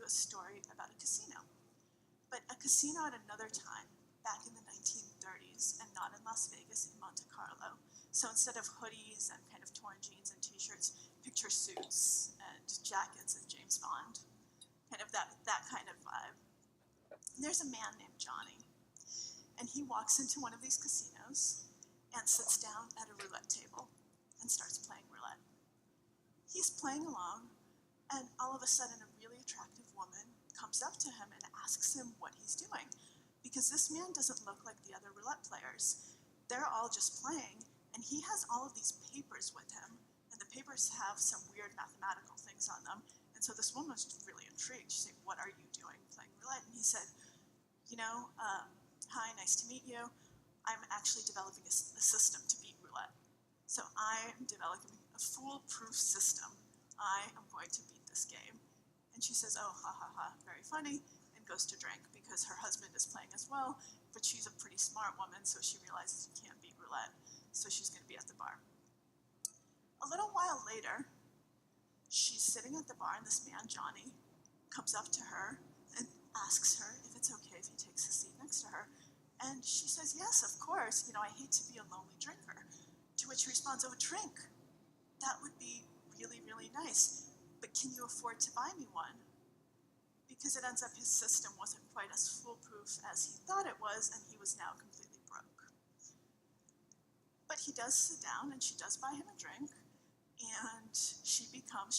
you a story about a casino. But a casino at another time, back in the 1930s, and not in Las Vegas, in Monte Carlo. So instead of hoodies and kind of torn jeans and t-shirts, picture suits and jackets of James Bond. Kind of that kind of vibe. And there's a man named Johnny, and he walks into one of these casinos and sits down at a roulette table and starts playing roulette. He's playing along, and all of a sudden a really attractive woman comes up to him and asks him what he's doing, because this man doesn't look like the other roulette players. They're all just playing, and he has all of these papers with him, and the papers have some weird mathematical things on them. And so this woman was really intrigued. She said, "What are you doing playing roulette?" And he said, "Hi, nice to meet you. I'm actually developing a system to beat roulette. So I am developing a foolproof system. I am going to beat this game." And she says, "Oh, ha, ha, ha, very funny," and goes to drink because her husband is playing as well, but she's a pretty smart woman, so she realizes you can't beat roulette, so she's going to be at the bar. A little while later, she's sitting at the bar, and this man, Johnny, comes up to her and asks her if it's okay if he takes a seat next to her. And she says, "Yes, of course. I hate to be a lonely drinker." To which he responds, "Oh, drink. That would be really, really nice. But can you afford to buy me one?" Because it ends up his system wasn't quite as foolproof as he thought it was, and he was now completely broke. But he does sit down, and she does buy him a drink, and she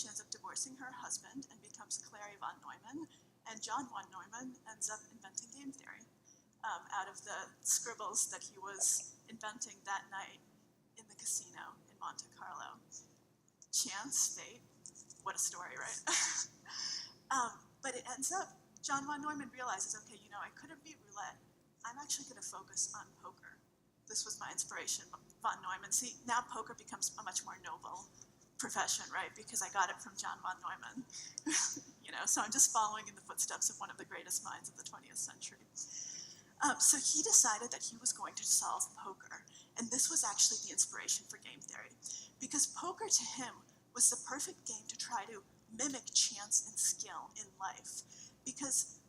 ends up divorcing her husband and becomes Clary von Neumann, and John von Neumann ends up inventing game theory out of the scribbles that he was inventing that night in the casino in Monte Carlo. Chance, fate, what a story, right? But it ends up, John von Neumann realizes, okay, I couldn't beat roulette. I'm actually going to focus on poker. This was my inspiration, von Neumann. See, now poker becomes a much more noble profession, right? Because I got it from John von Neumann. So I'm just following in the footsteps of one of the greatest minds of the 20th century. So he decided that he was going to solve poker, and this was actually the inspiration for game theory, because poker to him was the perfect game to try to mimic chance and skill in life. Because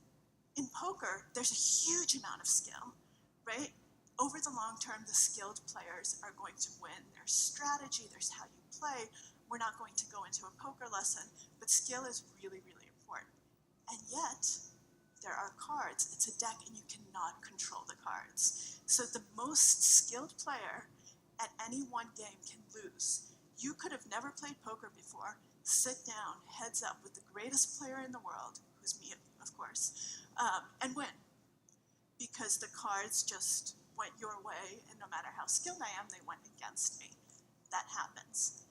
in poker, there's a huge amount of skill, right? Over the long term, the skilled players are going to win. There's strategy, there's how you play. We're not going to go into a poker lesson, but skill is really, really important. And yet, there are cards. It's a deck, and you cannot control the cards. So the most skilled player at any one game can lose. You could have never played poker before, sit down, heads up with the greatest player in the world, who's me, of course, and win. Because the cards just went your way, and no matter how skilled I am, they went against me. That happens.